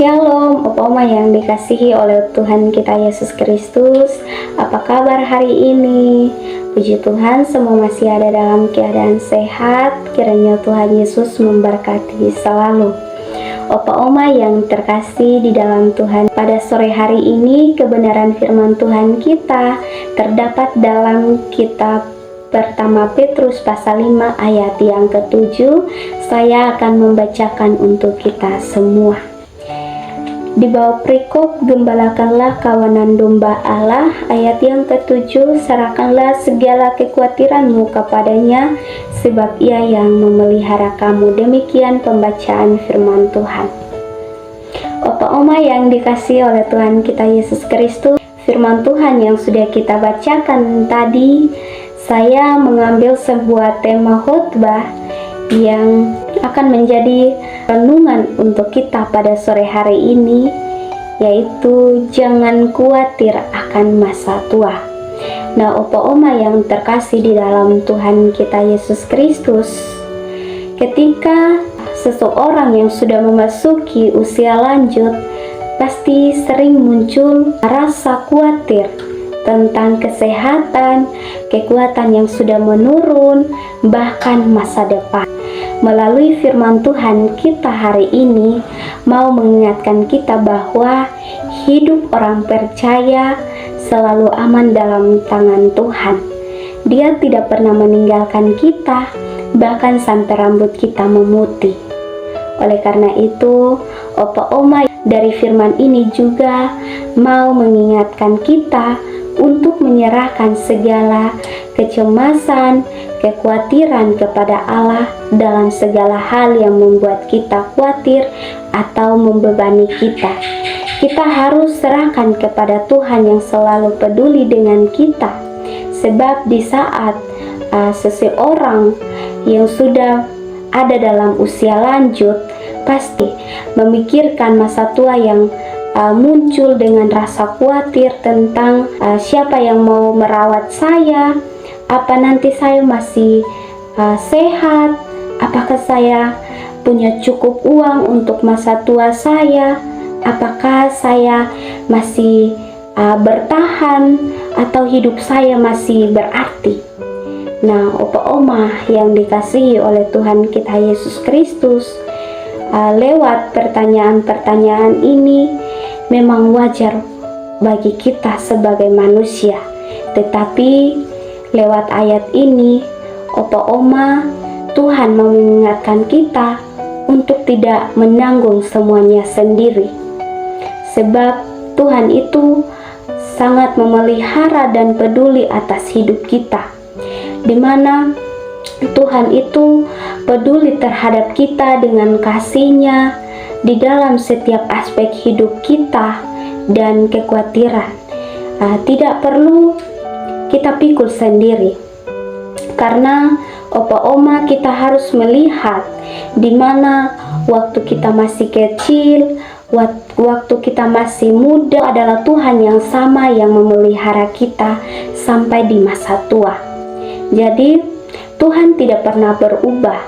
Shalom, Opa Oma yang dikasihi oleh Tuhan kita Yesus Kristus. Apa kabar hari ini? Puji Tuhan, semua masih ada dalam keadaan sehat. Kiranya Tuhan Yesus memberkati selalu. Opa Oma yang terkasih di dalam Tuhan, pada sore hari ini kebenaran firman Tuhan kita terdapat dalam kitab pertama Petrus pasal 5 ayat yang ke-7. Saya akan membacakan untuk kita semua. Di bawah perikop, gembalakanlah kawanan domba Allah. Ayat yang ke-7, serahkanlah segala kekhawatiranmu kepadanya, sebab ia yang memelihara kamu. Demikian pembacaan firman Tuhan. Opa Oma yang dikasihi oleh Tuhan kita Yesus Kristus, firman Tuhan yang sudah kita bacakan tadi, saya mengambil sebuah tema khotbah yang akan menjadi renungan untuk kita pada sore hari ini, yaitu jangan khawatir akan masa tua. Nah, Opa Oma yang terkasih di dalam Tuhan kita Yesus Kristus, ketika seseorang yang sudah memasuki usia lanjut, pasti sering muncul rasa khawatir tentang kesehatan, kekuatan yang sudah menurun, bahkan masa depan. Melalui firman Tuhan kita hari ini mau mengingatkan kita bahwa hidup orang percaya selalu aman dalam tangan Tuhan. Dia tidak pernah meninggalkan kita, bahkan sampai rambut kita memutih. Oleh karena itu, Opa Oma dari firman ini juga mau mengingatkan kita untuk menyerahkan segala kecemasan, kekhawatiran kepada Allah dalam segala hal yang membuat kita khawatir atau membebani kita. Kita harus serahkan kepada Tuhan yang selalu peduli dengan kita. Sebab di saat seseorang yang sudah ada dalam usia lanjut pasti memikirkan masa tua yang muncul dengan rasa khawatir tentang siapa yang mau merawat saya, apa nanti saya masih sehat, apakah saya punya cukup uang untuk masa tua saya, apakah saya masih bertahan atau hidup saya masih berarti. Nah, Opa Oma yang dikasihi oleh Tuhan kita Yesus Kristus, lewat pertanyaan-pertanyaan ini memang wajar bagi kita sebagai manusia, tetapi lewat ayat ini, Opa Oma, Tuhan mau mengingatkan kita untuk tidak menanggung semuanya sendiri. Sebab Tuhan itu sangat memelihara dan peduli atas hidup kita, di mana Tuhan itu peduli terhadap kita dengan kasih-Nya di dalam setiap aspek hidup kita dan kekhawatiran. Tidak perlu kita pikul sendiri, karena Opa Oma kita harus melihat di mana waktu kita masih kecil, waktu kita masih muda adalah Tuhan yang sama yang memelihara kita sampai di masa tua. Jadi Tuhan tidak pernah berubah,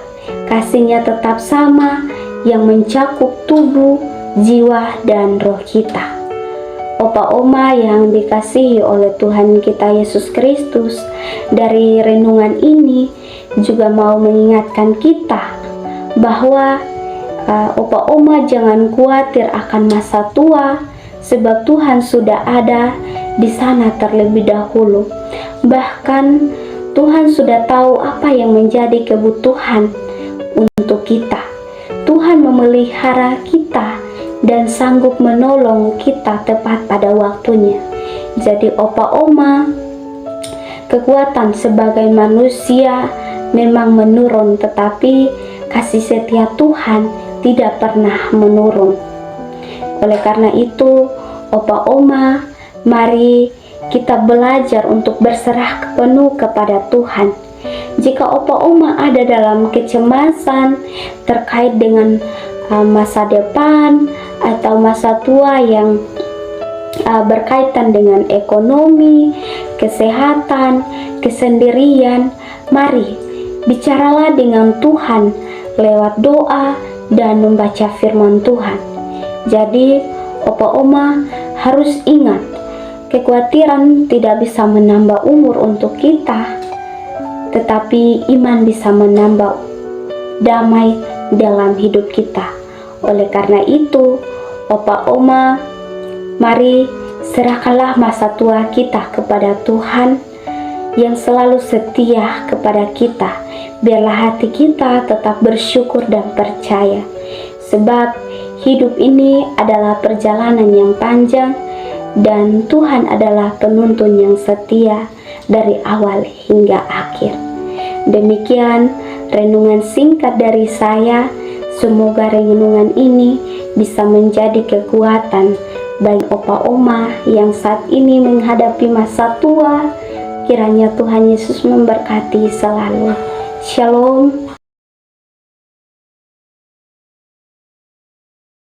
kasih-Nya tetap sama yang mencakup tubuh, jiwa, dan roh kita. Opa Oma yang dikasihi oleh Tuhan kita Yesus Kristus, dari renungan ini juga mau mengingatkan kita bahwa Opa Oma jangan khawatir akan masa tua, sebab Tuhan sudah ada di sana terlebih dahulu. Bahkan Tuhan sudah tahu apa yang menjadi kebutuhan untuk kita. Tuhan memelihara kita dan sanggup menolong kita tepat pada waktunya. Jadi Opa Oma, kekuatan sebagai manusia memang menurun, tetapi kasih setia Tuhan tidak pernah menurun. Oleh karena itu, Opa Oma, mari kita belajar untuk berserah penuh kepada Tuhan. Jika Opa Oma ada dalam kecemasan terkait dengan masa depan atau masa tua yang berkaitan dengan ekonomi, kesehatan, kesendirian, mari bicaralah dengan Tuhan lewat doa dan membaca firman Tuhan. Jadi, opa oma harus ingat, kekhawatiran tidak bisa menambah umur untuk kita, tetapi iman bisa menambah damai dalam hidup kita. Oleh karena itu, opa oma, mari serahkanlah masa tua kita kepada Tuhan yang selalu setia kepada kita. Biarlah hati kita tetap bersyukur dan percaya, sebab hidup ini adalah perjalanan yang panjang dan Tuhan adalah penuntun yang setia dari awal hingga akhir. Demikian renungan singkat dari saya. Semoga renungan ini bisa menjadi kekuatan bagi opa oma yang saat ini menghadapi masa tua. Kiranya Tuhan Yesus memberkati selalu. Shalom.